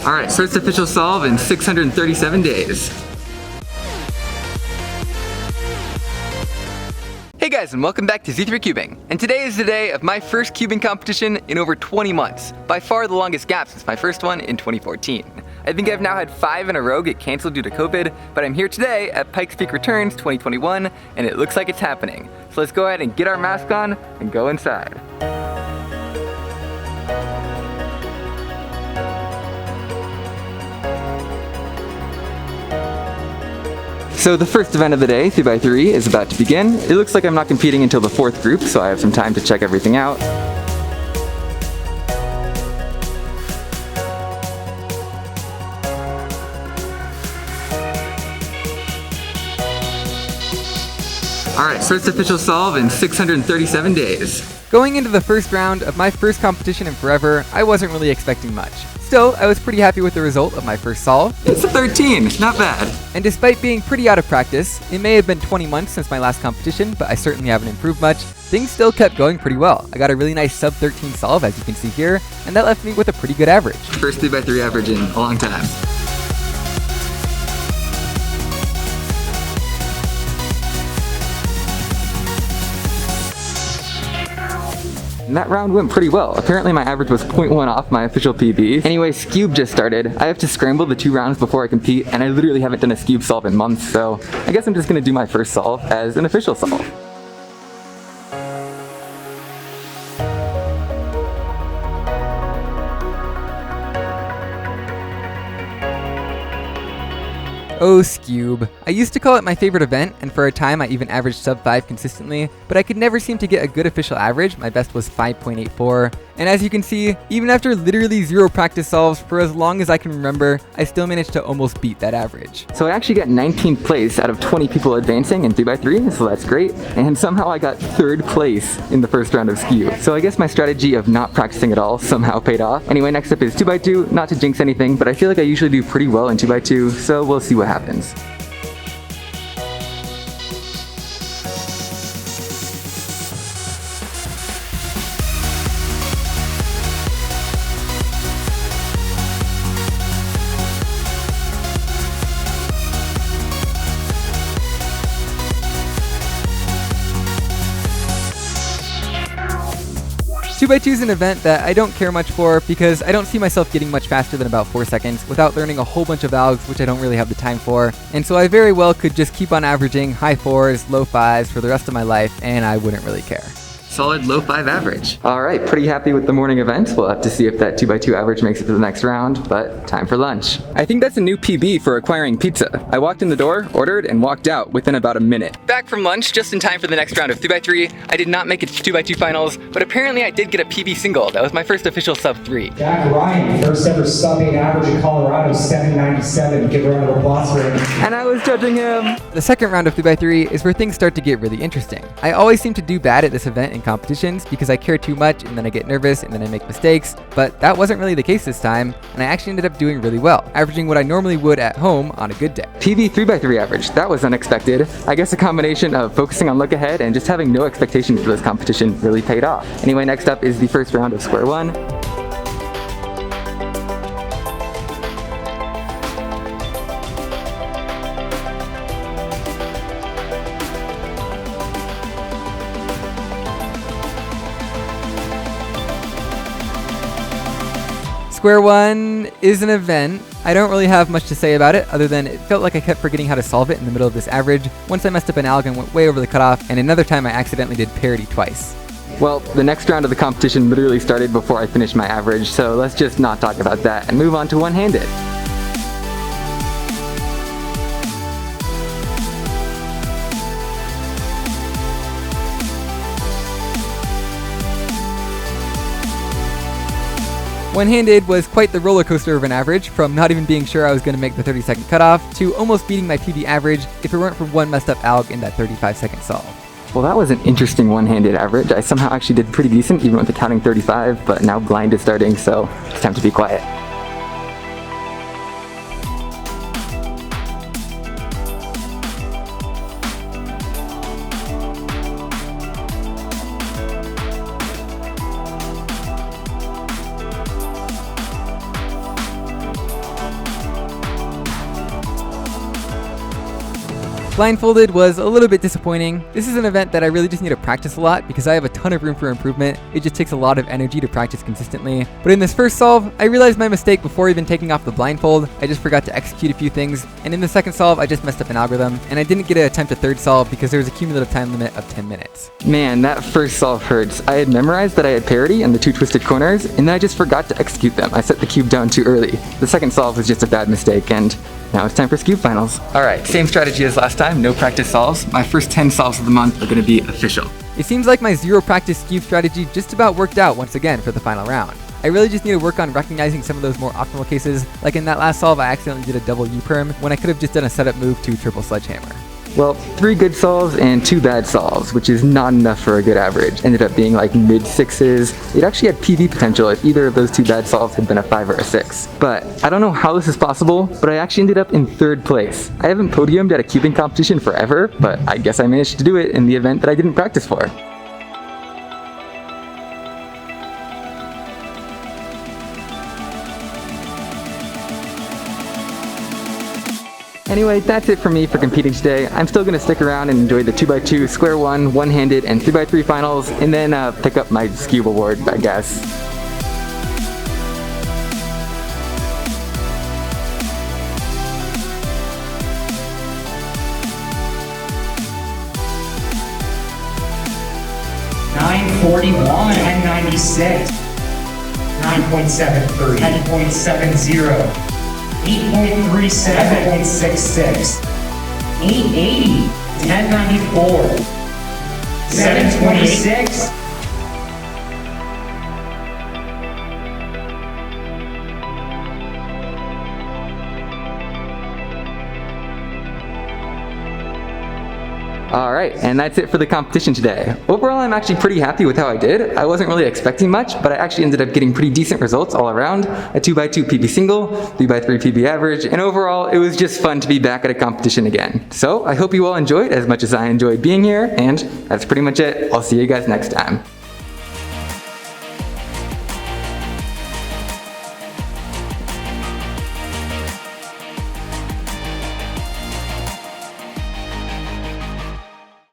Alright, first official solve in 637 days. Hey guys, and welcome back to Z3 Cubing. And today is the day of my first cubing competition in over 20 months. By far the longest gap since my first one in 2014. I think I've now had 5 in a row get canceled due to COVID, but I'm here today at Pikes Peak Returns 2021, and it looks like it's happening. So let's go ahead and get our mask on and go inside. So the first event of the day, 3x3, is about to begin. It looks like I'm not competing until the 4th group, so I have some time to check everything out. Alright, first official solve in 637 days. Going into the first round of my first competition in forever, I wasn't really expecting much. Still, I was pretty happy with the result of my first solve. It's a 13, not bad. And despite being pretty out of practice, it may have been 20 months since my last competition, but I certainly haven't improved much, things still kept going pretty well. I got a really nice sub 13 solve, as you can see here, and that left me with a pretty good average. First 3x3 average in a long time. And that round went pretty well. Apparently my average was 0.1 off my official PB. Anyway, Skewb just started. I have to scramble the 2 rounds before I compete, and I literally haven't done a Skewb solve in months, so I guess I'm just gonna do my first solve as an official solve. Oh, Skewb. I used to call it my favorite event, and for a time I even averaged sub 5 consistently, but I could never seem to get a good official average. My best was 5.84, and as you can see, even after literally 0 practice solves for as long as I can remember, I still managed to almost beat that average. So I actually got 19th place out of 20 people advancing in 3x3, so that's great, and somehow I got 3rd place in the first round of Skewb. So I guess my strategy of not practicing at all somehow paid off. Anyway, next up is 2x2, not to jinx anything, but I feel like I usually do pretty well in 2x2, so we'll see what happens. Two by two is an event that I don't care much for because I don't see myself getting much faster than about 4 seconds without learning a whole bunch of algs, which I don't really have the time for, and so I very well could just keep on averaging high 4s, low 5s for the rest of my life, and I wouldn't really care. Solid low 5 average. Alright, pretty happy with the morning event. We'll have to see if that 2x2 average makes it to the next round, but time for lunch. I think that's a new PB for acquiring pizza. I walked in the door, ordered, and walked out within about a minute. Back from lunch, just in time for the next round of 3x3. I did not make it to 2x2 finals, but apparently I did get a PB single. That was my first official sub 3. Jack Ryan, first ever sub 8 average in Colorado, 797. Give a round of applause for him. And I was judging him. The second round of 3x3 is where things start to get really interesting. I always seem to do bad at this event in competitions because I care too much and then I get nervous and then I make mistakes, but that wasn't really the case this time, and I actually ended up doing really well, averaging what I normally would at home on a good day. PB 3x3 average, that was unexpected. I guess a combination of focusing on look ahead and just having no expectations for this competition really paid off. Anyway, next up is the first round of square one. Square one is an event. I don't really have much to say about it other than it felt like I kept forgetting how to solve it in the middle of this average. Once I messed up an alg and went way over the cutoff, and another time I accidentally did parity twice. Well, the next round of the competition literally started before I finished my average, so let's just not talk about that and move on to one-handed. One-handed was quite the roller coaster of an average, from not even being sure I was going to make the 30-second cutoff to almost beating my PB average if it weren't for one messed up alg in that 35-second solve. Well, that was an interesting one-handed average. I somehow actually did pretty decent even with the counting 35, but now blind is starting, so it's time to be quiet. Blindfolded was a little bit disappointing. This is an event that I really just need to practice a lot because I have a ton of room for improvement. It just takes a lot of energy to practice consistently. But in this first solve, I realized my mistake before even taking off the blindfold. I just forgot to execute a few things. And in the second solve, I just messed up an algorithm. And I didn't get to attempt a third solve because there was a cumulative time limit of 10 minutes. Man, that first solve hurts. I had memorized that I had parity and the two twisted corners, and then I just forgot to execute them. I set the cube down too early. The second solve was just a bad mistake, and now it's time for Skewb Finals. Alright, same strategy as last time, no practice solves. My first 10 solves of the month are going to be official. It seems like my zero practice Skewb strategy just about worked out once again for the final round. I really just need to work on recognizing some of those more optimal cases, like in that last solve I accidentally did a double U-perm when I could have just done a setup move to triple sledgehammer. Well, 3 good solves and 2 bad solves, which is not enough for a good average. Ended up being like mid-6s. It actually had PB potential if either of those 2 bad solves had been a 5 or a 6. But I don't know how this is possible, but I actually ended up in 3rd place. I haven't podiumed at a cubing competition forever, but I guess I managed to do it in the event that I didn't practice for. Anyway, that's it for me for competing today. I'm still going to stick around and enjoy the 2x2, square one, one-handed, and 3x3 finals, and then pick up my Skewb award, I guess. $941, 1096, 9.73, 10.70. 8.37, 8.66, 880, 1094, 726. Alright, and that's it for the competition today. Overall, I'm actually pretty happy with how I did. I wasn't really expecting much, but I actually ended up getting pretty decent results all around. A 2x2 PB single, 3x3 PB average, and overall, it was just fun to be back at a competition again. So, I hope you all enjoyed as much as I enjoyed being here, and that's pretty much it. I'll see you guys next time.